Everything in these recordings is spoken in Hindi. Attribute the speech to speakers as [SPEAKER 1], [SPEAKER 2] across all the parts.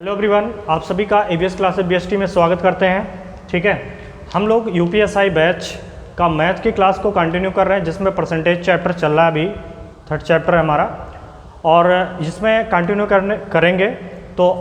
[SPEAKER 1] हेलो एवरीवन, आप सभी का एबीएस क्लासेस बीएसटी में स्वागत करते हैं। ठीक है, हम लोग यूपीएसआई बैच का मैथ की क्लास को कंटिन्यू कर रहे हैं, जिसमें परसेंटेज चैप्टर चल रहा है। अभी थर्ड चैप्टर है हमारा और जिसमें कंटिन्यू करेंगे। तो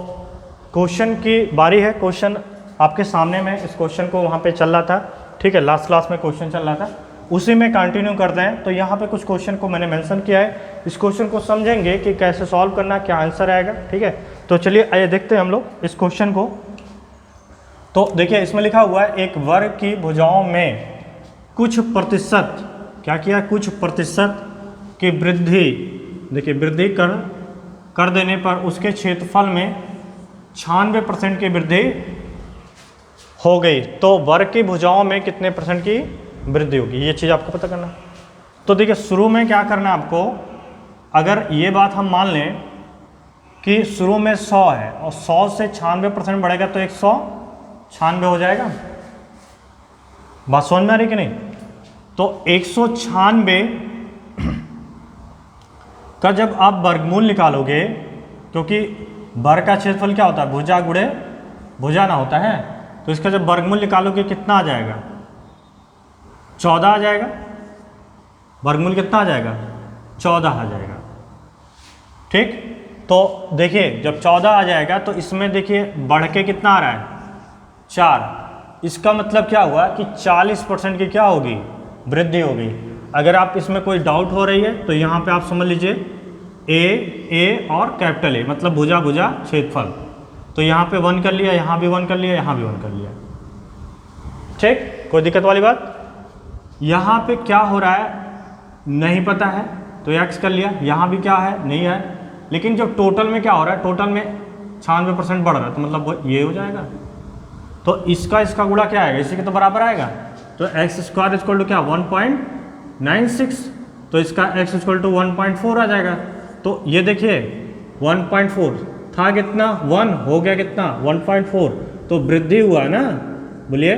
[SPEAKER 1] क्वेश्चन की बारी है। क्वेश्चन आपके सामने में इस क्वेश्चन को वहाँ पे चल रहा था। ठीक है, लास्ट क्लास में क्वेश्चन चल रहा था, उसी में कंटिन्यू करते हैं। तो यहाँ पे कुछ क्वेश्चन को मैंने मेंशन किया है। इस क्वेश्चन को समझेंगे कि कैसे सॉल्व करना, क्या आंसर आएगा। ठीक है, तो चलिए आइए देखते हैं हम लोग इस क्वेश्चन को। तो देखिए, इसमें लिखा हुआ है एक वर्ग की भुजाओं में कुछ प्रतिशत, क्या किया, कुछ प्रतिशत की वृद्धि, देखिए वृद्धि कर देने पर उसके क्षेत्रफल में 96% की वृद्धि हो गई। तो वर्ग की भुजाओं में कितने परसेंट की वृद्धि होगी, ये चीज़ आपको पता करना। तो देखिए, शुरू में क्या करना है आपको, अगर ये बात हम मान लें कि शुरू में 100 है और 100 से 96% बढ़ेगा तो 196 हो जाएगा। बात समझ में आ रही कि नहीं? तो 196 का जब आप वर्गमूल निकालोगे, क्योंकि वर्ग का क्षेत्रफल क्या होता है, भुजा गुणे भुजा ना होता है, तो इसका जब वर्गमूल निकालोगे कितना आ जाएगा, 14 आ जाएगा। वर्गमूल कितना आ जाएगा, 14 आ जाएगा। ठीक, तो देखिए जब 14 आ जाएगा तो इसमें देखिए बढ़ के कितना आ रहा है, 4। इसका मतलब क्या हुआ कि 40% की क्या होगी, वृद्धि होगी। अगर आप इसमें कोई डाउट हो रही है तो यहाँ पे आप समझ लीजिए ए और कैपिटल ए, मतलब भुजा भुजा क्षेत्रफल। तो यहाँ पे 1 कर लिया, यहाँ भी 1 कर लिया, यहाँ भी 1 कर लिया। ठीक, कोई दिक्कत वाली बात? यहाँ पे क्या हो रहा है नहीं पता है तो x कर लिया, यहाँ भी क्या है नहीं है। लेकिन जब टोटल में क्या हो रहा है, टोटल में 96% बढ़ रहा है, तो मतलब वो ये हो जाएगा। तो इसका गुणा क्या आएगा, इसी के तो बराबर आएगा। तो x² इक्वल टू क्या, 1.96। तो इसका x इक्वल टू 1.4 आ जाएगा। तो ये देखिए 1.4 था, कितना 1 हो गया, कितना 1.4। तो वृद्धि हुआ है ना, बोलिए।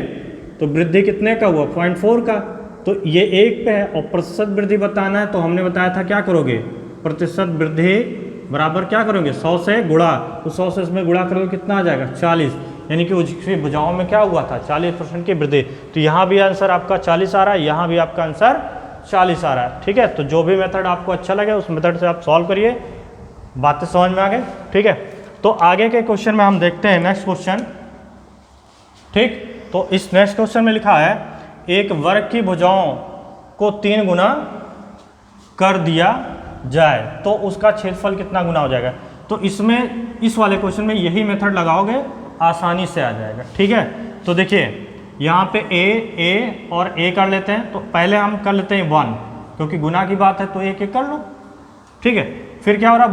[SPEAKER 1] तो वृद्धि कितने का हुआ, 0.4 का। तो ये 1 पे है और प्रतिशत वृद्धि बताना है, तो हमने बताया था क्या करोगे, प्रतिशत वृद्धि बराबर क्या करोगे, 100 से गुणा। तो 100 से इसमें गुणा करोगे कितना आ जाएगा, 40। यानी कि उसकी भुजाओं में क्या हुआ था, 40% की वृद्धि। तो यहाँ भी आंसर आपका 40 आ रहा है, यहाँ भी आपका आंसर 40 आ रहा है। ठीक है, तो जो भी मेथड आपको अच्छा लगे उस मेथड से आप सॉल्व करिए। बातें समझ में आ गई? ठीक है, तो आगे के क्वेश्चन में हम देखते हैं नेक्स्ट क्वेश्चन। ठीक, तो इस नेक्स्ट क्वेश्चन में लिखा है एक वर्ग की भुजाओं को 3 गुना कर दिया जाए तो उसका क्षेत्रफल कितना गुना हो जाएगा। तो इसमें इस वाले क्वेश्चन में यही मेथड लगाओगे, आसानी से आ जाएगा। ठीक है, तो देखिए यहाँ पे ए और ए कर लेते हैं। तो पहले हम कर लेते हैं 1, क्योंकि गुना की बात है तो एक कर लो। ठीक है, फिर क्या हो रहा,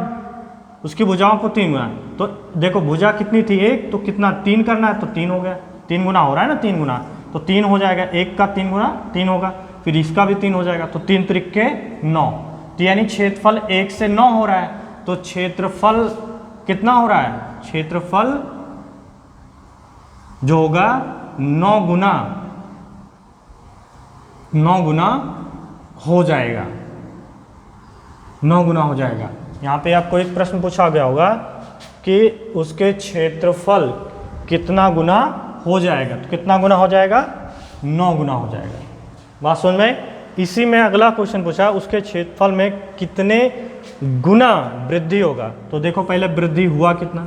[SPEAKER 1] उसकी भुजाओं को 3 गुना। तो देखो भुजा कितनी थी, 1, तो कितना 3 करना है, तो 3 हो गया। 3 गुना हो रहा है ना, 3 गुना, तो 3 हो जाएगा। 1 का 3 गुना 3 होगा, फिर इसका भी 3 हो जाएगा। तो 3 त्रिके 9। तो यानी क्षेत्रफल 1 से 9 हो रहा है। तो क्षेत्रफल कितना हो रहा है, क्षेत्रफल जो होगा 9 गुना हो जाएगा, 9 गुना हो जाएगा। यहाँ पे आपको एक प्रश्न पूछा गया होगा कि उसके क्षेत्रफल कितना गुना हो जाएगा। तो कितना गुना हो जाएगा, 9 गुना हो जाएगा। बात समझ में? इसी में अगला क्वेश्चन पूछा उसके क्षेत्रफल में कितने गुना वृद्धि होगा। तो देखो पहले वृद्धि हुआ कितना,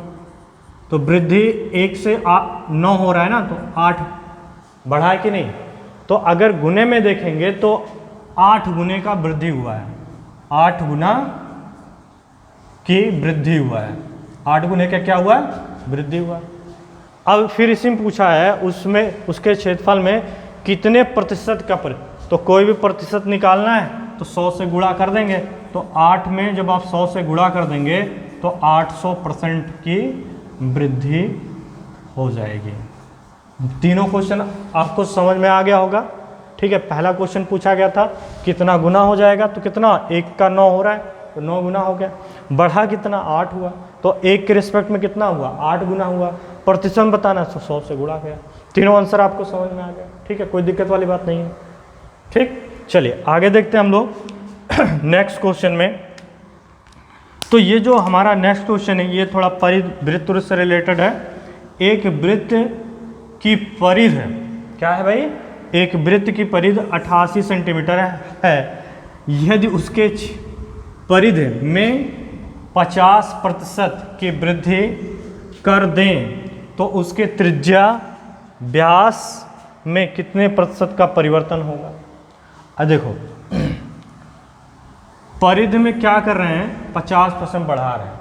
[SPEAKER 1] तो वृद्धि 1 से 9 हो रहा है ना, तो 8 बढ़ा है कि नहीं। तो अगर गुने में देखेंगे तो 8 गुने का वृद्धि हुआ है, 8 गुना की वृद्धि हुआ है। 8 गुने का क्या हुआ, वृद्धि हुआ। अब फिर इसी में पूछा है उसमें उसके क्षेत्रफल में कितने प्रतिशत का तो कोई भी प्रतिशत निकालना है तो 100 से गुणा कर देंगे। तो 8 में जब आप 100 से गुणा कर देंगे तो 800% की वृद्धि हो जाएगी। तीनों क्वेश्चन आपको समझ में आ गया होगा। ठीक है, पहला क्वेश्चन पूछा गया था कितना गुना हो जाएगा, तो कितना 1 का 9 हो रहा है, तो 9 गुना हो गया। बढ़ा कितना, 8 हुआ, तो 1 के रिस्पेक्ट में कितना हुआ, 8 गुना हुआ। प्रतिशत बताना है तो 100 से गुणा गया। तीनों आंसर आपको समझ में आ गया। ठीक है, कोई दिक्कत वाली बात नहीं है। ठीक, चलिए आगे देखते हैं हम लोग नेक्स्ट क्वेश्चन में। तो ये जो हमारा नेक्स्ट क्वेश्चन है ये थोड़ा वृत्त से रिलेटेड है। एक वृत्त की परिधि क्या है भाई? एक वृत्त की परिधि 88 सेंटीमीटर है। यदि उसके परिधि में 50% की वृद्धि कर दें तो उसके त्रिज्या व्यास में कितने प्रतिशत का परिवर्तन होगा? देखो परिधि में क्या कर रहे हैं, 50% बढ़ा रहे हैं।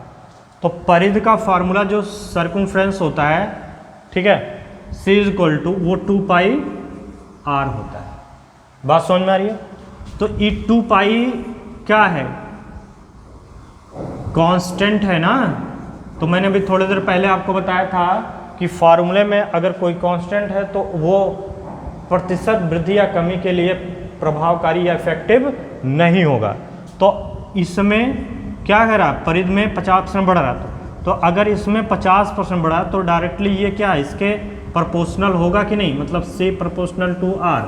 [SPEAKER 1] तो परिधि का फार्मूला जो सर्कमफ्रेंस होता है, ठीक है, C = वो 2πr होता है। बात समझ में आ रही है? तो ये 2π क्या है? कांस्टेंट है ना। तो मैंने अभी थोड़ी देर पहले आपको बताया था कि फार्मूले में अगर कोई कांस्टेंट है तो वो प्रतिशत वृद्धि या कमी के लिए प्रभावकारी या इफेक्टिव नहीं होगा। तो इसमें क्या करा, परिधि में 50% बढ़ रहा तो अगर इसमें 50% बढ़ा तो डायरेक्टली ये क्या है, इसके प्रोपोर्शनल होगा कि नहीं, मतलब C = R।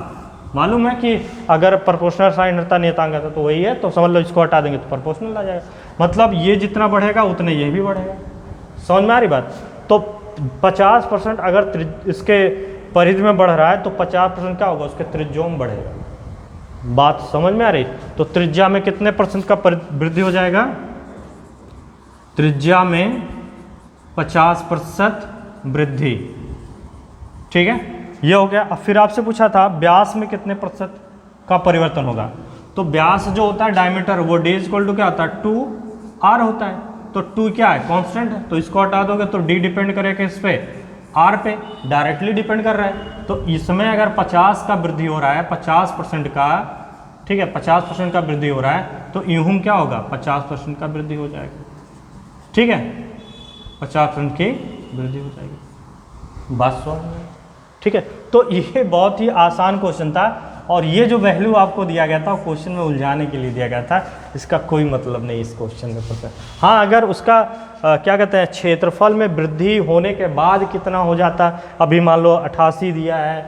[SPEAKER 1] मालूम है कि अगर प्रोपोर्शनल साइन रहता नियतांक था तो वही है, तो समझ लो इसको हटा देंगे तो प्रोपोर्शनल आ जाएगा। मतलब ये जितना बढ़ेगा उतने ये भी बढ़ेगा। समझ में आ रही बात? तो 50% अगर इसके परिधि में बढ़ रहा है तो 50% क्या होगा, उसके त्रिज्या में बढ़ेगा। बात समझ में आ रही? तो त्रिज्या में कितने % का वृद्धि हो जाएगा? त्रिज्या में 50% वृद्धि। ठीक है, ये हो गया। अब फिर आपसे पूछा था व्यास में कितने % का परिवर्तन होगा। तो व्यास जो होता है डायमीटर, वो D = क्या होता है, 2r होता है। तो 2 क्या है, कांस्टेंट है, तो इसको हटा दोगे तो D डिपेंड करेगा इस पे, R पे डायरेक्टली डिपेंड कर रहा है। तो इसमें अगर 50 का वृद्धि हो रहा है, 50% का, ठीक है, 50% का वृद्धि हो रहा है, तो यूं क्या होगा, 50% का वृद्धि हो जाएगा। ठीक है, 50% की वृद्धि हो जाएगी। बात समझ में? ठीक है, तो ये बहुत ही आसान क्वेश्चन था और ये जो वैल्यू आपको दिया गया था वो क्वेश्चन में उलझाने के लिए दिया गया था। इसका कोई मतलब नहीं इस क्वेश्चन में पता है। हाँ, अगर उसका क्या कहते हैं, क्षेत्रफल में वृद्धि होने के बाद कितना हो जाता, अभी मान लो 88 दिया है,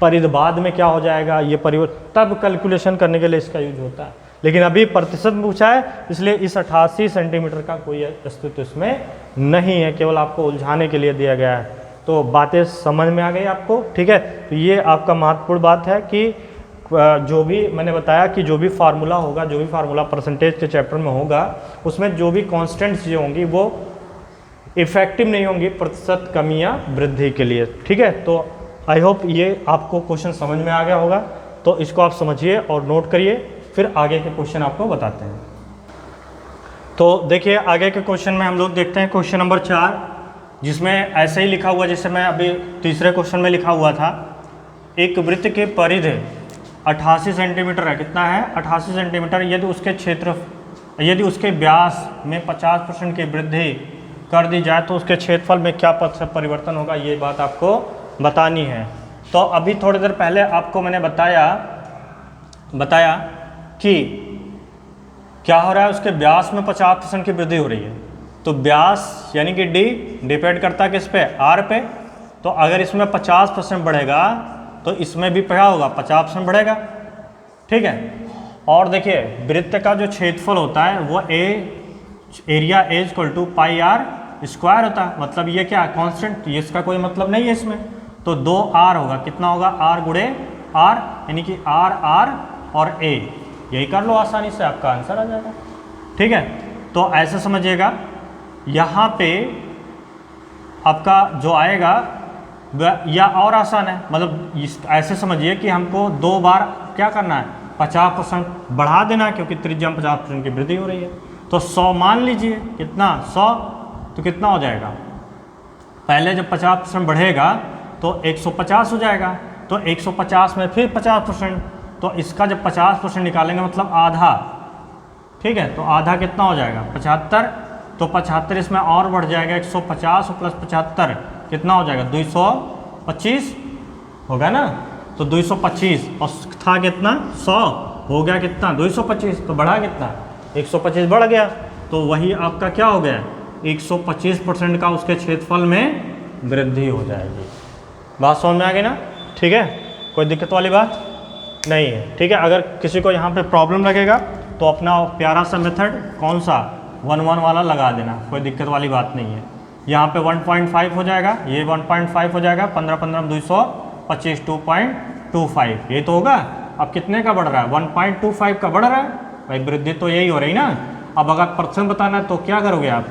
[SPEAKER 1] परिधि बाद में क्या हो जाएगा, ये परिवर्तन तब कैलकुलेशन करने के लिए इसका यूज होता है। लेकिन अभी प्रतिशत पूछा है, इसलिए इस 88 सेंटीमीटर का कोई अस्तित्व इसमें नहीं है, केवल आपको उलझाने के लिए दिया गया है। तो बातें समझ में आ गई आपको? ठीक है, तो ये आपका महत्वपूर्ण बात है कि जो भी मैंने बताया कि जो भी फार्मूला होगा, जो भी फार्मूला परसेंटेज के चैप्टर में होगा, उसमें जो भी कांस्टेंट चीज़ें होंगी वो इफेक्टिव नहीं होंगी प्रतिशत कमी या वृद्धि के लिए। ठीक है, तो आई होप ये आपको क्वेश्चन समझ में आ गया होगा। तो इसको आप समझिए और नोट करिए, फिर आगे के क्वेश्चन आपको बताते हैं। तो देखिए आगे के क्वेश्चन में हम लोग देखते हैं क्वेश्चन नंबर 4, जिसमें ऐसे ही लिखा हुआ जैसे मैं अभी तीसरे क्वेश्चन में लिखा हुआ था। एक वृत्त के परिधि 88 सेंटीमीटर है। कितना है? 88 सेंटीमीटर। यदि उसके व्यास में 50% की वृद्धि कर दी जाए तो उसके क्षेत्रफल में क्या प्रतिशत परिवर्तन होगा, ये बात आपको बतानी है। तो अभी थोड़ी देर पहले आपको मैंने बताया कि क्या हो रहा है, उसके व्यास में 50% की वृद्धि हो रही है। तो व्यास यानी कि D डिपेंड करता है किस पे, R पे। तो अगर इसमें 50% बढ़ेगा तो इसमें भी क्या होगा, 50% बढ़ेगा। ठीक है, और देखिए वृत्त का जो क्षेत्रफल होता है वो एरिया A = πr² होता है। मतलब ये क्या कांस्टेंट, ये इसका कोई मतलब नहीं है इसमें। तो 2r होगा, कितना होगा, r गुणे r, यानी कि r और a। यही कर लो आसानी से, आपका आंसर आ जाएगा। ठीक है, तो ऐसे समझिएगा, यहाँ पे आपका जो आएगा या और आसान है, मतलब ऐसे समझिए कि हमको 2 बार क्या करना है, 50% बढ़ा देना है, क्योंकि त्रिज्या में 50% की वृद्धि हो रही है। तो 100 मान लीजिए, कितना 100, तो कितना हो जाएगा, पहले जब 50% बढ़ेगा तो 150 हो जाएगा। तो 150 में फिर 50%, तो इसका जब 50% निकालेंगे मतलब आधा। ठीक है, तो आधा कितना हो जाएगा, 75। तो 75 इसमें और बढ़ जाएगा, 150 प्लस 75 कितना हो जाएगा, 225 होगा ना। तो 225 और था कितना, 100 हो गया कितना, 225। तो बढ़ा कितना, 125 बढ़ गया। तो वही आपका क्या हो गया, 125% का उसके क्षेत्रफल में वृद्धि हो जाएगी। बात समझ में आ गई ना? ठीक है, कोई दिक्कत वाली बात नहीं है। ठीक है, अगर किसी को यहाँ पे प्रॉब्लम लगेगा तो अपना प्यारा सा मेथड कौन सा, 1 1 वाला लगा देना, कोई दिक्कत वाली बात नहीं है। यहाँ पे 1.5 हो जाएगा, ये 1.5 हो जाएगा, 15 15 225, 2.25 ये तो होगा। अब कितने का बढ़ रहा है? 1.25 का बढ़ रहा है भाई, वृद्धि तो यही हो रही ना। अब अगर परसेंट बताना है तो क्या करोगे आप?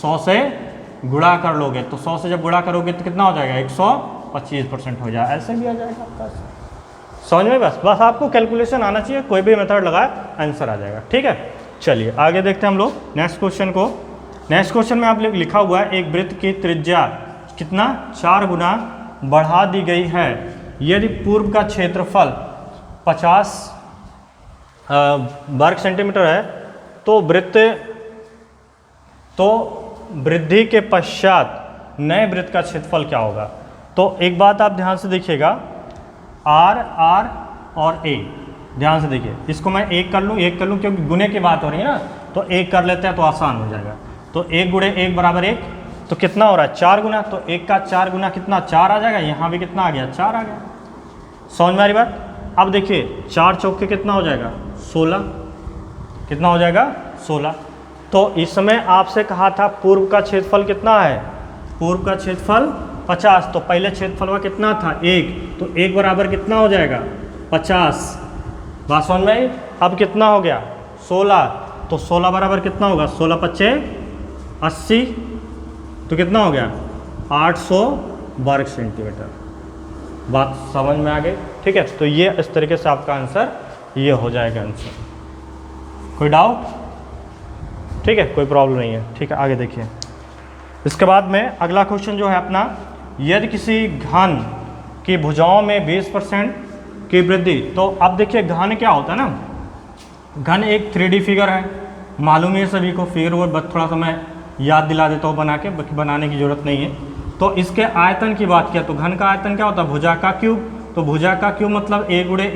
[SPEAKER 1] 100 से गुणा कर लोगे, तो 100 से जब गुणा करोगे तो कितना हो जाएगा? 125% हो जाएगा, ऐसे भी आ जाएगा आपका। समझ में? बस आपको कैलकुलेशन आना चाहिए, कोई भी मेथड लगाए आंसर आ जाएगा। ठीक है, चलिए आगे देखते हैं हम लोग नेक्स्ट क्वेश्चन को। नेक्स्ट क्वेश्चन में आप लोग लिखा हुआ है एक वृत्त की त्रिज्या कितना 4 गुना बढ़ा दी गई है यदि पूर्व का क्षेत्रफल 50 वर्ग सेंटीमीटर है, तो वृद्धि के पश्चात नए वृत्त का क्षेत्रफल क्या होगा? तो एक बात आप ध्यान से देखिएगा, आर और ए, ध्यान से देखिए। इसको मैं एक कर लूँ क्योंकि गुने की बात हो रही है ना, तो एक कर लेते हैं तो आसान हो जाएगा। तो 1 गुणे 1 बराबर 1, तो कितना हो रहा है? 4 गुना, तो 1 का 4 गुना कितना? 4 आ जाएगा। यहाँ भी कितना आ गया? 4 आ गया। समझ में आ रही बात? अब देखिए 4 चौके कितना हो जाएगा? 16। कितना हो जाएगा? 16। तो इस समय आपसे कहा था पूर्व का क्षेत्रफल कितना है? पूर्व का क्षेत्रफल 50, तो पहले क्षेत्रफल का कितना था? 1, तो 1 बराबर कितना हो जाएगा? 50। बात समझ में आई? अब कितना हो गया? 16, तो 16 बराबर कितना होगा? 16 पच्चे 80, तो कितना हो गया? 800 वर्ग सेंटीमीटर। बात समझ में आ गई? ठीक है, तो ये इस तरीके से आपका आंसर ये हो जाएगा आंसर। कोई डाउट? ठीक है, कोई प्रॉब्लम नहीं है। ठीक है, आगे देखिए। इसके बाद में अगला क्वेश्चन जो है अपना, यदि किसी घन की भुजाओं में 20% की वृद्धि, तो अब देखिए घन क्या होता है ना, घन एक 3D फिगर है, मालूम है सभी को। फिगर वो बस थोड़ा सा मैं याद दिला देता हूँ बना के, बाकी बनाने की ज़रूरत नहीं है। तो इसके आयतन की बात किया तो घन का आयतन क्या होता है? भुजा का क्यूब। तो भुजा का क्यूब मतलब a गुणे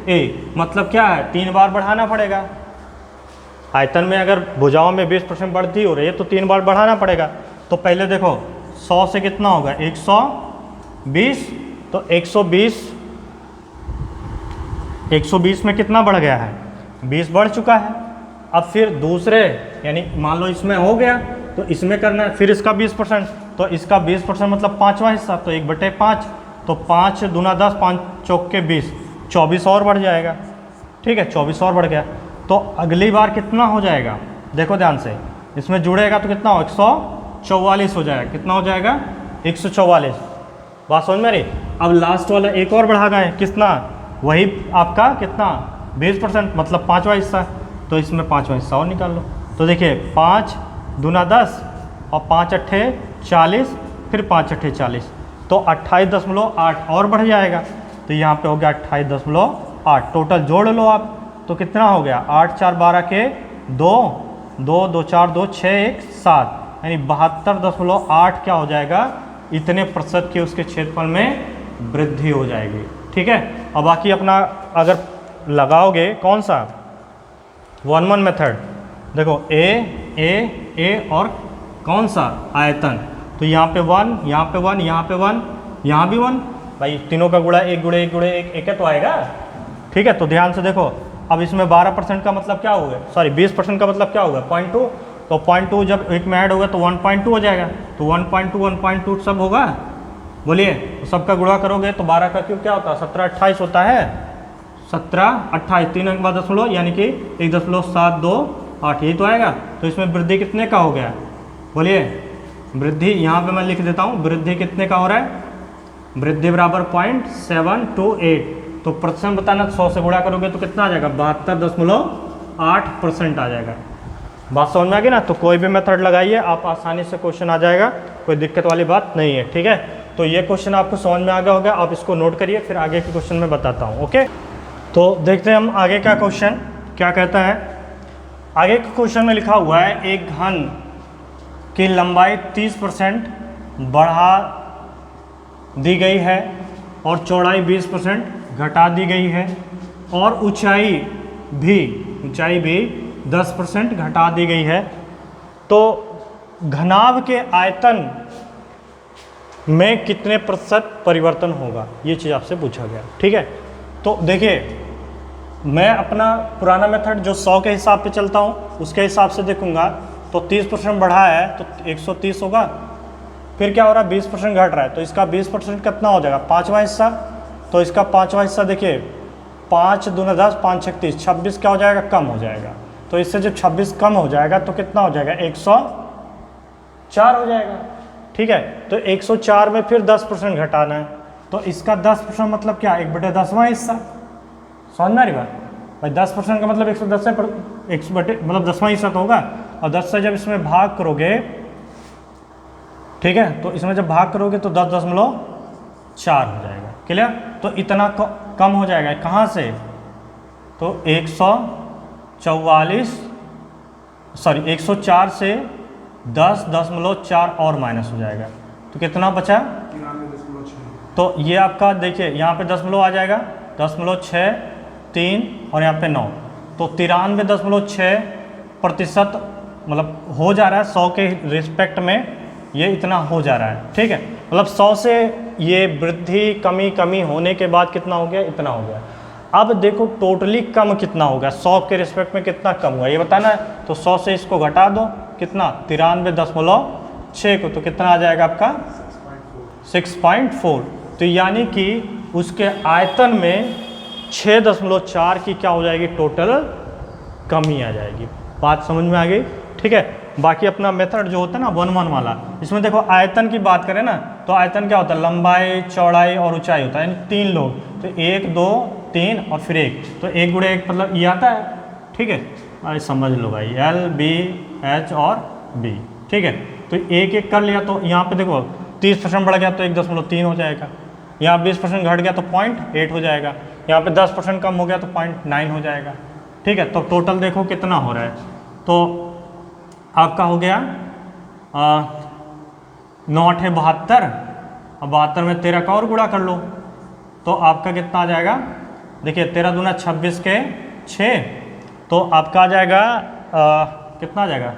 [SPEAKER 1] a मतलब क्या है? 3 बार बढ़ाना पड़ेगा। आयतन में अगर भुजाओं में 20% बढ़ती हो रही है तो 3 बार बढ़ाना पड़ेगा। तो पहले देखो 100 से कितना होगा? 120, तो 120 में कितना बढ़ गया है? 20 बढ़ चुका है। अब फिर दूसरे, यानी मान लो इसमें हो गया तो इसमें करना है, फिर इसका 20%, तो इसका 20% मतलब 5वां हिस्सा, तो 1/5, तो 5 दूना 10, 5 चौके 20, 24 और बढ़ जाएगा। ठीक है, 24 और बढ़ गया। तो अगली बार कितना हो जाएगा? देखो ध्यान से, इसमें जुड़ेगा तो कितना हो? 144 हो जाएगा। कितना हो जाएगा? 144। बात समझ में रही? अब लास्ट वाला एक और बढ़ा गए, कितना? वही आपका कितना? 20% मतलब 5वां हिस्सा, तो इसमें 5वां हिस्सा और निकाल लो। तो देखिए 5 दूना 10 और 5 अट्ठे 40, फिर 5 अट्ठे 40, तो 28.8 और बढ़ जाएगा। तो यहाँ पे हो गया 28.8। टोटल जोड़ लो आप, तो कितना हो गया? 8 4 12 के 2 2 2 4 2 6 1 7, यानी 72.8 क्या हो जाएगा? इतने प्रतिशत की उसके क्षेत्रफल में वृद्धि हो जाएगी। ठीक है, और बाकी अपना अगर लगाओगे कौन सा 1 1 मेथड, देखो ए और कौन सा आयतन, तो यहाँ पे 1, यहाँ पे 1, यहाँ पे 1, यहाँ भी 1, भाई तीनों का गुणा 1 गुणे 1 गुणे 1 एक तो आएगा। ठीक है, तो ध्यान से देखो, अब इसमें 12% का मतलब क्या होगा? सॉरी 20% का मतलब क्या होगा? 0.2, तो 0.2 जब एक में ऐड होगा तो 1.2 हो जाएगा। तो 1.2 सब होगा, बोलिए। तो सबका गुणा करोगे तो 12 का क्यूब क्या होता है? 17 28 होता है। 17 28, 3 अंक बाद दशमलव, यानी कि 1.728, यही तो आएगा। तो इसमें वृद्धि कितने का हो गया? बोलिए। वृद्धि यहाँ पे मैं लिख देता हूँ, वृद्धि कितने का हो रहा है? वृद्धि बराबर 0.728। तो प्रतिशत बताना, 100 से गुणा करोगे तो कितना आ जाएगा? 72.8% आ जाएगा। बात समझ में आ गई ना? तो कोई भी मेथड लगाइए आप, आसानी से क्वेश्चन आ जाएगा, कोई दिक्कत वाली बात नहीं है। ठीक है, तो ये क्वेश्चन आपको समझ में आ गया होगा, आप इसको नोट करिए, फिर आगे के क्वेश्चन में बताता हूँ। ओके, तो देखते हैं हम आगे का क्वेश्चन क्या कहता है। आगे के क्वेश्चन में लिखा हुआ है एक घन की लंबाई 30% बढ़ा दी गई है और चौड़ाई 20% घटा दी गई है, और ऊंचाई भी 10% घटा दी गई है। तो घनाभ के आयतन में कितने प्रतिशत परिवर्तन होगा? ये चीज़ आपसे पूछा गया। ठीक है, तो देखिए मैं अपना पुराना मेथड जो 100 के हिसाब पे चलता हूँ उसके हिसाब से देखूंगा, तो 30% बढ़ा है तो 130 होगा। फिर क्या हो रहा है, 20% घट रहा है, तो इसका 20% कितना हो जाएगा, पाँचवा हिस्सा। तो इसका पाँचवा हिस्सा देखिए, 5 दूना 10, 5 6 30, 26 क्या हो जाएगा, कम हो जाएगा। तो इससे जब 26 कम हो जाएगा तो कितना हो जाएगा, 104 हो जाएगा। ठीक है, तो 104 में फिर 10% घटाना है, तो इसका 10% मतलब क्या, 1/10वां हिस्सा। समझ में आ रही बात भाई, 10% का मतलब 110 से 1 मतलब 10वां हिस्सा तो होगा, और 10 से जब इसमें भाग करोगे, ठीक है, तो इसमें जब भाग करोगे तो 10.4 हो जाएगा। क्लियर, तो इतना कम हो जाएगा कहाँ से, तो 104 से 10.4 और माइनस हो जाएगा, तो कितना बचा,
[SPEAKER 2] 93.6।
[SPEAKER 1] तो ये आपका देखिए यहाँ पे 10 आ जाएगा, 10.6 3 और यहाँ पे 9, तो 93.6% मतलब हो जा रहा है 100 के रिस्पेक्ट में, ये इतना हो जा रहा है। ठीक है, मतलब 100 से ये वृद्धि कमी होने के बाद कितना हो गया, इतना हो गया। अब देखो टोटली कम कितना होगा, 100 के रिस्पेक्ट में कितना कम हुआ ये बताना है, तो 100 से इसको घटा दो, कितना 93.6 को, तो कितना आ जाएगा आपका 6.4। तो यानी कि उसके आयतन में 6.4 की क्या हो जाएगी, टोटल कमी आ जाएगी। बात समझ में आ गई। ठीक है, बाकी अपना मेथड जो होता है ना 1 1 वाला, इसमें देखो आयतन की बात करें ना, तो आयतन क्या होता है, लंबाई चौड़ाई और ऊंचाई होता है, यानी 3 लोग, तो 1 2 3 और फिर 1, तो 1 गुणे 1 मतलब ये आता है। ठीक है, अरे समझ लो भाई, L B H और B। ठीक है, तो एक एक कर लिया, तो यहाँ पे देखो 30% बढ़ गया तो 1.3 हो जाएगा, यहाँ 20% घट गया तो 0.8 हो जाएगा, यहाँ पे 10% कम हो गया तो 0.9 हो जाएगा। ठीक है, तो टोटल देखो कितना हो रहा है, तो आपका हो गया 9 8 72, अब 72 में 13 का और गुणा कर लो, तो आपका कितना आ जाएगा, देखिए 13 दूना 26 के 6, तो आपका आ जाएगा कितना आ जाएगा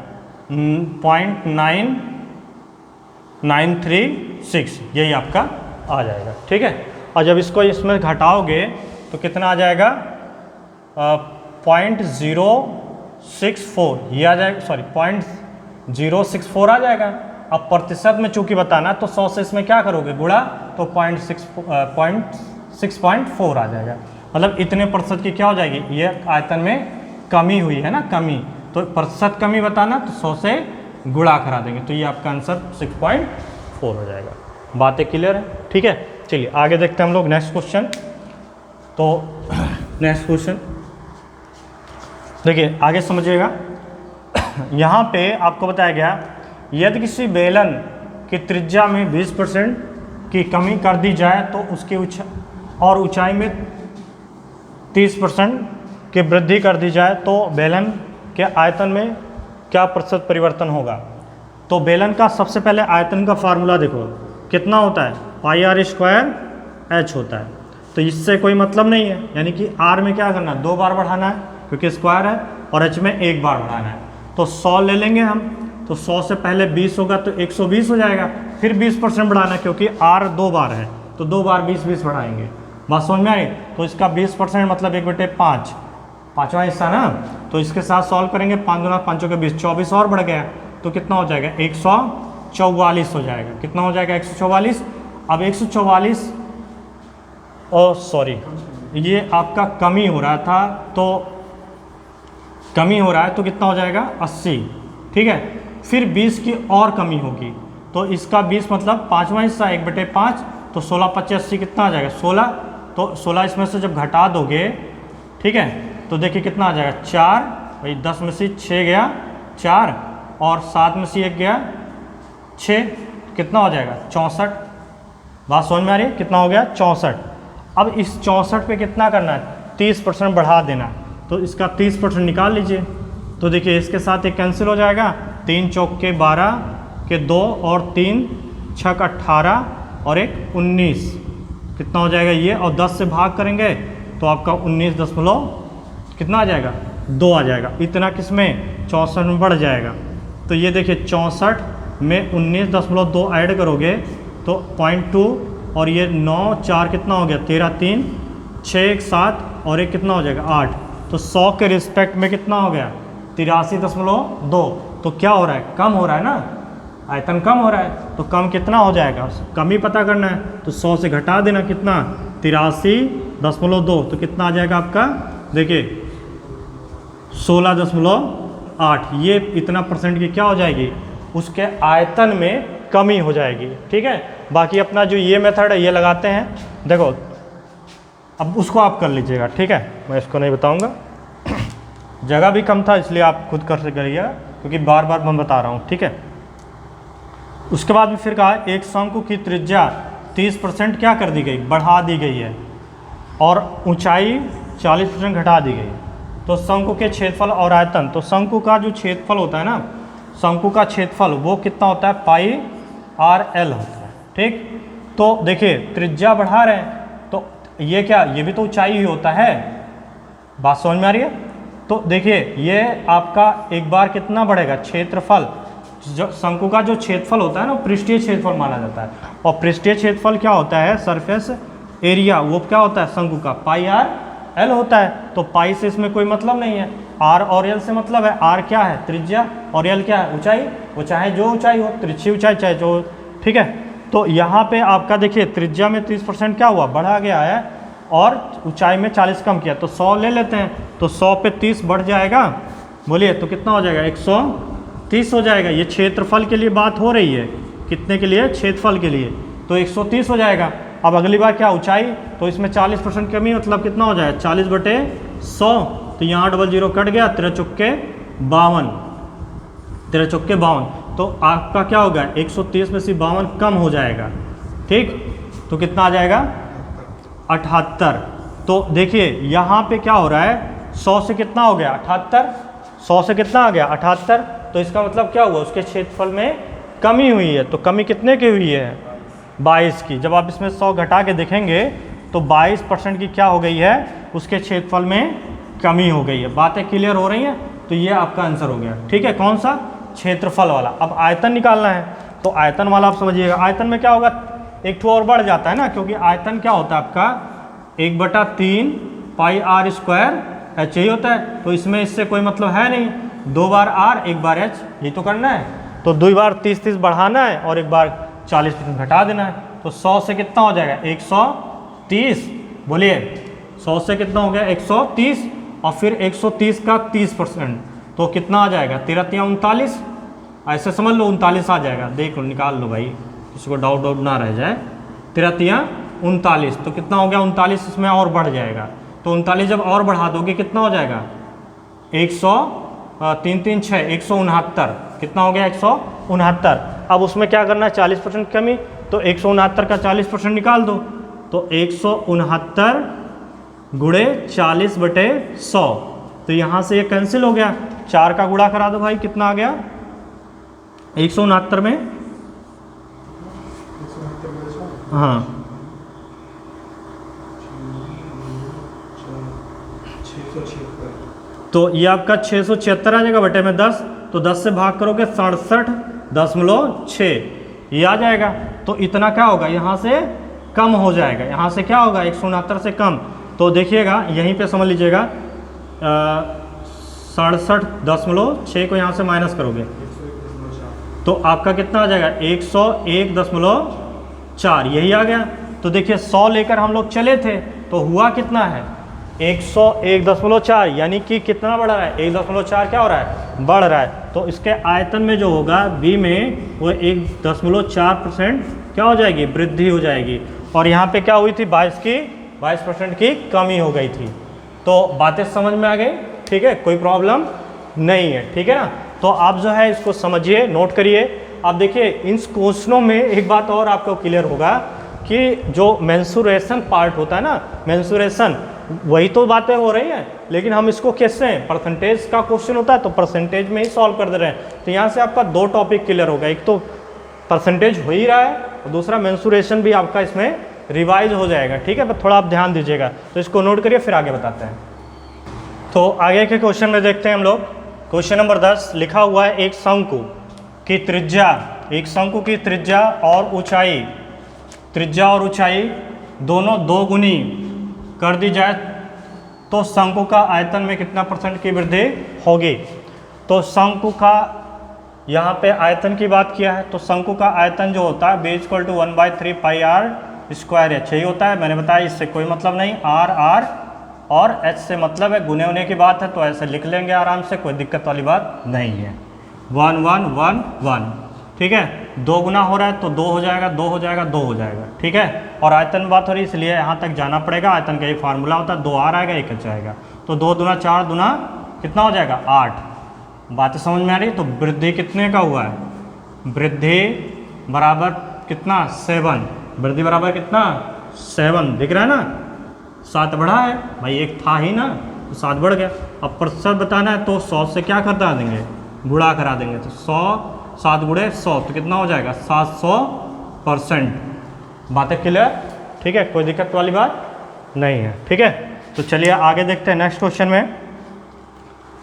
[SPEAKER 1] 0.9936, यही आपका आ जाएगा। ठीक है, और जब इसको इसमें घटाओगे तो कितना आ जाएगा 0.064, ये आ जाएगा, सॉरी 0.064 आ जाएगा। अब प्रतिशत में चूंकि बताना तो 100 से इसमें क्या करोगे गुणा, तो 6.4 आ जाएगा, मतलब इतने प्रतिशत की क्या हो जाएगी, ये आयतन में कमी हुई है ना, कमी, तो प्रतिशत कमी बताना तो 100 से गुणा करा देंगे, तो ये आपका आंसर 6.4 हो जाएगा। बातें क्लियर है। ठीक है, चलिए आगे देखते हैं हम लोग नेक्स्ट क्वेश्चन। तो नेक्स्ट क्वेश्चन देखिए आगे समझिएगा। यहाँ पे आपको बताया गया, यदि किसी बेलन की त्रिज्या में 20% की कमी कर दी जाए तो उसकी ऊंचाई में 30% की वृद्धि कर दी जाए तो बेलन के आयतन में क्या प्रतिशत परिवर्तन होगा। तो बेलन का सबसे पहले आयतन का फार्मूला देखो कितना होता है, πr² h होता है, तो इससे कोई मतलब नहीं है, यानी कि r में क्या करना है, 2 बार बढ़ाना है क्योंकि स्क्वायर है, और h में 1 बार बढ़ाना है। तो 100 ले लेंगे हम, तो 100 से पहले 20 होगा तो 120 हो जाएगा, फिर 20% बढ़ाना क्योंकि r 2 बार है, तो 2 बार 20 बढ़ाएंगे। बात समझ में आई, तो इसका 20% मतलब 1/5, पाँचवा हिस्सा ना, तो इसके साथ सॉल्व करेंगे, 5 दूना 5 के 20, 24 और बढ़ गया, तो कितना हो जाएगा 144 हो जाएगा। कितना हो जाएगा 144। अब 144 सॉरी ये आपका कमी हो रहा था, तो कमी हो रहा है तो कितना हो जाएगा 80। ठीक है, फिर 20 की और कमी होगी, तो इसका 20 मतलब पाँचवा हिस्सा 1/5, तो 16 25 80 कितना आ जाएगा 16, तो 16 इसमें से जब घटा दोगे, ठीक है, तो देखिए कितना आ जाएगा 4, भाई 10 में से 6 गया 4, और 7 में से 1 गया 6, कितना हो जाएगा 64। बात समझ में आ रही है, कितना हो गया 64। अब इस 64 पे कितना करना है, 30% बढ़ा देना, तो इसका 30% निकाल लीजिए, तो देखिए इसके साथ एक कैंसिल हो जाएगा, 3 चौक के 12 के 2 और 3 छक 18 और 1 19, कितना हो जाएगा ये, और 10 से भाग करेंगे तो आपका 19 दशमलव कितना आ जाएगा 2 आ जाएगा। इतना किस में 64 में बढ़ जाएगा, तो ये देखिए 64 में 19.2 ऐड करोगे तो 0.2, और ये 9 4 कितना हो गया 13 3 6 1 7 और एक कितना हो जाएगा 8, तो 100 के रिस्पेक्ट में कितना हो गया 83.2। तो क्या हो रहा है, कम हो रहा है ना, आयतन कम हो रहा है, तो कम कितना हो जाएगा, कम ही पता करना है, तो 100 से घटा देना कितना 83.2, तो कितना आ जाएगा आपका, देखिए 16.8। ये इतना परसेंट की क्या हो जाएगी, उसके आयतन में कमी हो जाएगी। ठीक है, बाकी अपना जो ये मेथड है ये लगाते हैं, देखो अब उसको आप कर लीजिएगा। ठीक है, मैं इसको नहीं बताऊंगा, जगह भी कम था इसलिए आप खुद कर करिएगा, क्योंकि बार बार मैं बता रहा हूँ। ठीक है, उसके बाद में फिर कहा एक शंकु की त्रिज्या 30% क्या कर दी गई, बढ़ा दी गई है, और ऊंचाई 40% घटा दी गई। तो शंकु के क्षेत्रफल और आयतन, तो शंकु का जो क्षेत्रफल होता है ना, शंकु का क्षेत्रफल वो कितना होता है, पाई आर एल होता है। ठीक, तो देखिए त्रिज्या बढ़ा रहे हैं, तो ये क्या, ये भी तो ऊंचाई ही होता है, बात समझ में आ रही है। तो देखिए ये आपका एक बार कितना बढ़ेगा, क्षेत्रफल, जो शंकु का जो क्षेत्रफल होता है ना, पृष्ठीय क्षेत्रफल माना जाता है, और पृष्ठीय क्षेत्रफल क्या होता है, सरफेस एरिया, वो क्या होता है शंकु का, पाई आर एल होता है। तो पाई से इसमें कोई मतलब नहीं है, आर और एल से मतलब है। आर क्या है, त्रिज्या, और एल क्या है, ऊंचाई, वो चाहे जो ऊंचाई हो, तिरछी ऊंचाई चाहे जो। ठीक है, तो यहाँ पे आपका देखिए त्रिज्या में 30% क्या हुआ, बढ़ा गया है, और ऊंचाई में 40 कम किया, तो 100 ले लेते हैं, तो 100 पे 30 बढ़ जाएगा, बोलिए तो कितना हो जाएगा, 130 हो जाएगा। ये क्षेत्रफल के लिए बात हो रही है, कितने के लिए, क्षेत्रफल के लिए, तो 130 हो जाएगा। अब अगली बार क्या, ऊंचाई, तो इसमें 40% कमी, मतलब कितना हो जाएगा 40/100, तो यहाँ डबल जीरो कट गया, 13 चौके 52, 13 चौके 52, तो आपका क्या होगा 130 में से 52 कम हो जाएगा। ठीक, तो कितना आ जाएगा 78। तो देखिए यहाँ पे क्या हो रहा है, 100 से कितना हो गया 78, 100 से कितना आ गया 78, तो इसका मतलब क्या हुआ, उसके क्षेत्रफल में कमी हुई है। तो कमी कितने की हुई है, 22 की। जब आप इसमें 100 घटा के देखेंगे तो 22% की क्या हो गई है, उसके क्षेत्रफल में कमी हो गई है। बातें क्लियर हो रही हैं, तो ये आपका आंसर हो गया। ठीक है, कौन सा, क्षेत्रफल वाला। अब आयतन निकालना है, तो आयतन वाला आप समझिएगा, आयतन में क्या होगा, एक ठो और बढ़ जाता है ना, क्योंकि आयतन क्या होता है आपका 1/3 पाई आर स्क्वायर एच ही होता है। तो इसमें इससे कोई मतलब है नहीं, 2 बार आर 1 बार एच, ये तो करना है। तो 2 बार 30 बढ़ाना है, और 1 बार 40% घटा देना है। तो 100 से कितना हो जाएगा 130, बोलिए 100 से कितना हो गया 130, और फिर 130 का 30%, तो कितना आ जाएगा 13×3 = 39, ऐसे समझ लो 39 आ जाएगा। देख लो, निकाल लो भाई, किसी को डाउट ना रह जाए। 13×3 = 39, तो कितना हो गया 39, इसमें और बढ़ जाएगा, तो 39 जब और बढ़ा दोगे कितना हो जाएगा 3 3 6 169, कितना हो गया 169। अब उसमें क्या करना है 40% कमी, तो 169 का 40% निकाल दो, तो 169 गुणे 40/100, तो यहाँ से ये कैंसिल हो गया, 4 का गुणा करा दो भाई, कितना आ गया 169 में, हाँ
[SPEAKER 2] 676,
[SPEAKER 1] तो ये आपका 676 आ जाएगा बटे में 10, तो 10 से भाग करोगे 67.6, ये आ जाएगा। तो इतना क्या होगा, यहाँ से कम हो जाएगा, यहाँ से क्या होगा 169 से कम। तो देखिएगा यहीं पे समझ लीजिएगा 67.6 को यहाँ से माइनस करोगे, तो आपका कितना आ जाएगा 101.4, यही आ गया। तो देखिए 100 लेकर हम लोग चले थे, तो हुआ कितना है 101.4, यानी कि कितना बढ़ रहा है 1.4 क्या हो रहा है, बढ़ रहा है। तो इसके आयतन में जो होगा बी में, वो 1.4% क्या हो जाएगी, वृद्धि हो जाएगी। और यहाँ पे क्या हुई थी 22% की कमी हो गई थी। तो बातें समझ में आ गई, ठीक है, कोई प्रॉब्लम नहीं है, ठीक है ना। तो आप जो है इसको समझिए, नोट करिए। अब देखिए इन क्वेश्चनों में एक बात और आपको क्लियर होगा कि जो मेंसुरेशन पार्ट होता है ना, मेंसुरेशन, वही तो बातें हो रही हैं, लेकिन हम इसको कैसे, परसेंटेज का क्वेश्चन होता है तो परसेंटेज में ही सॉल्व कर दे रहे हैं। तो यहाँ से आपका 2 टॉपिक क्लियर होगा, एक तो परसेंटेज हो ही रहा है और दूसरा मेंसुरेशन भी आपका इसमें रिवाइज हो जाएगा, ठीक है। पर थोड़ा आप ध्यान दीजिएगा, तो इसको नोट करिए, फिर आगे बताते हैं। तो आगे के क्वेश्चन में देखते हैं हम लोग। क्वेश्चन नंबर 10 लिखा हुआ है, एक शंकु की त्रिज्या, एक शंकु की त्रिज्या और ऊंचाई, त्रिज्या और ऊंचाई दोनों 2 गुनी कर दी जाए तो शंकु का आयतन में कितना % की वृद्धि होगी। तो शंकु का यहाँ पे आयतन की बात किया है, तो शंकु का आयतन जो होता है b = 1/3 पाई r स्क्वायर h ही होता है। मैंने बताया इससे कोई मतलब नहीं, r और h से मतलब है, गुने होने की बात है तो ऐसे लिख लेंगे आराम से, कोई दिक्कत वाली बात नहीं है। 1 1 1 1, ठीक है। 2 गुना हो रहा है तो 2 हो जाएगा, 2 हो जाएगा, 2 हो जाएगा, ठीक है। और आयतन बात हो रही है इसलिए यहाँ तक जाना पड़ेगा। आयतन का ये फार्मूला होता है, 2 r आएगा 1 h आएगा, तो 2 दूना 4 दूना कितना हो जाएगा 8। बातें समझ में आ रही है। तो वृद्धि कितने का हुआ है, वृद्धि बराबर कितना 7, वृद्धि बराबर कितना 7, दिख रहा है ना, 7 बढ़ा है भाई, 1 था ही ना तो 7 बढ़ गया। अब प्रतिशत बताना है तो 100 से क्या करा देंगे, गुणा करा देंगे, तो 100 7 गुणे 100 तो कितना हो जाएगा 700%। बातें क्लियर, ठीक है, कोई दिक्कत वाली बात नहीं है, ठीक है। तो चलिए आगे देखते हैं नेक्स्ट क्वेश्चन में।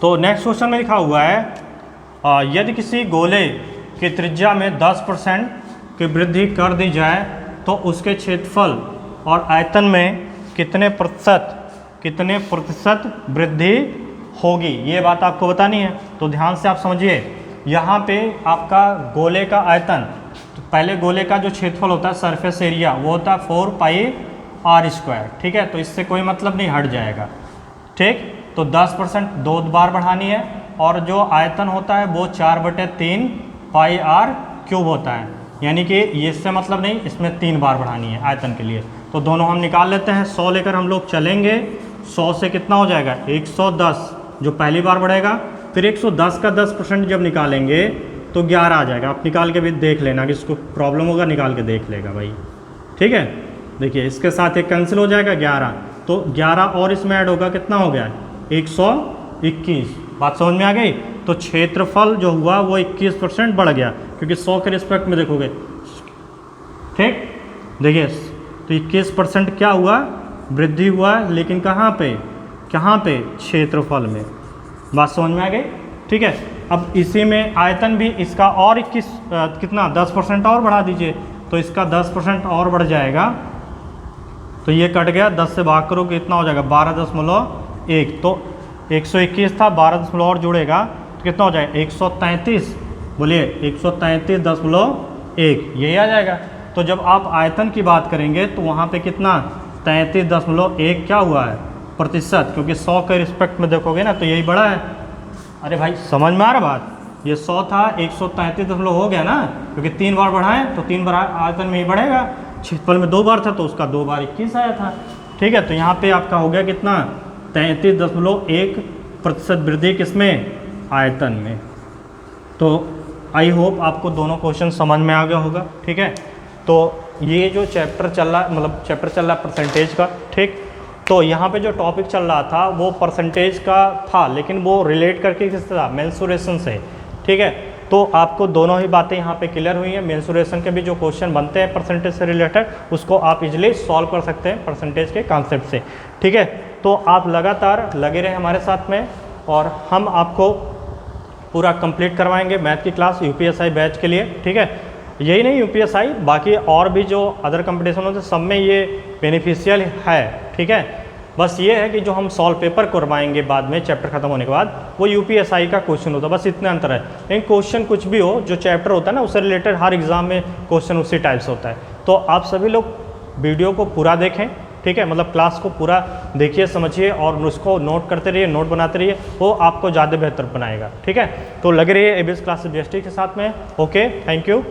[SPEAKER 1] तो नेक्स्ट क्वेश्चन में लिखा हुआ है यदि किसी गोले की त्रिज्या में 10% की वृद्धि कर दी जाए तो उसके क्षेत्रफल और आयतन में कितने प्रतिशत वृद्धि होगी, ये बात आपको बतानी है। तो ध्यान से आप समझिए, यहाँ पे आपका गोले का आयतन, तो पहले गोले का जो क्षेत्रफल होता है सरफेस एरिया वो होता है 4 पाई r स्क्वायर, ठीक है। तो इससे कोई मतलब नहीं, हट जाएगा, ठीक। तो 10% 2 बार बढ़ानी है, और जो आयतन होता है वो 4/3 पाई r क्यूब होता है, यानी कि इससे मतलब नहीं, इसमें 3 बार बढ़ानी है आयतन के लिए। तो दोनों हम निकाल लेते हैं। 100 लेकर हम लोग चलेंगे, 100 से कितना हो जाएगा 110 जो पहली बार बढ़ेगा, फिर 110 का 10% जब निकालेंगे तो 11 आ जाएगा। आप निकाल के भी देख लेना, कि इसको प्रॉब्लम होगा निकाल के देख लेगा भाई, ठीक है। देखिए इसके साथ एक कैंसिल हो जाएगा 11, तो 11 और इसमें ऐड होगा, कितना हो गया 121। बात समझ में आ गई। तो क्षेत्रफल जो हुआ वो 21% बढ़ गया, क्योंकि 100 के रिस्पेक्ट में देखोगे, ठीक। देखिए तो 21% क्या हुआ, वृद्धि हुआ, लेकिन कहाँ पे क्षेत्रफल में। बात समझ में आ गई, ठीक है। अब इसी में आयतन भी इसका और 21 कितना 10% और बढ़ा दीजिए, तो इसका 10% और बढ़ जाएगा, तो ये कट गया, 10 से भाग करो कितना हो जाएगा 12.1। तो 121 था, 12 और जुड़ेगा तो कितना हो जाएगा 133, बोलिए 133.1, यही आ जाएगा। तो जब आप आयतन की बात करेंगे तो वहाँ पे कितना 33.1 क्या हुआ है प्रतिशत, क्योंकि 100 के रिस्पेक्ट में देखोगे ना तो यही बड़ा है। अरे भाई समझ में आ रहा बात, ये 100 था 133 हो गया ना, क्योंकि 3 बार बढ़ाएं तो 3 बार आयतन में ही बढ़ेगा। क्षेत्रफल में 2 बार था तो उसका 2 बार 21 आया था, ठीक है। तो यहाँ पे आपका हो गया कितना 33.1% वृद्धि किसमें, आयतन में। तो आई होप आपको दोनों क्वेश्चन समझ में आ गया होगा, ठीक है। तो ये जो चैप्टर चल रहा है परसेंटेज का, ठीक। तो यहाँ पे जो टॉपिक चल रहा था वो परसेंटेज का था, लेकिन वो रिलेट करके किससे था, मेंसुरेशन से, ठीक है। तो आपको दोनों ही बातें यहाँ पे क्लियर हुई हैं। मेंसुरेशन के भी जो क्वेश्चन बनते हैं परसेंटेज से रिलेटेड, उसको आप इजीली सॉल्व कर सकते हैं परसेंटेज के कॉन्सेप्ट से, ठीक है। तो आप लगातार लगे रहे हमारे साथ में, और हम आपको पूरा कंप्लीट करवाएंगे मैथ की क्लास यूपीएसआई बैच के लिए, ठीक है। यही नहीं यूपीएसआई, बाकी और भी जो अदर कंपटीशन होते हैं सब में ये बेनिफिशियल है, ठीक है। बस ये है कि जो हम सॉल्व पेपर करवाएंगे बाद में चैप्टर खत्म होने के बाद, वो यूपीएसआई का क्वेश्चन होता है, बस इतना अंतर है। लेकिन क्वेश्चन कुछ भी हो, जो चैप्टर होता है ना उससे रिलेटेड हर एग्जाम में क्वेश्चन उसी टाइप से होता है। तो आप सभी लोग वीडियो को पूरा देखें, ठीक है, मतलब क्लास को पूरा देखिए समझिए, और उसको नोट करते रहिए, नोट बनाते रहिए, वो आपको ज़्यादा बेहतर बनाएगा, ठीक है। तो लगे रहिए एबीएस क्लासेस BST के साथ में। Okay, thank you.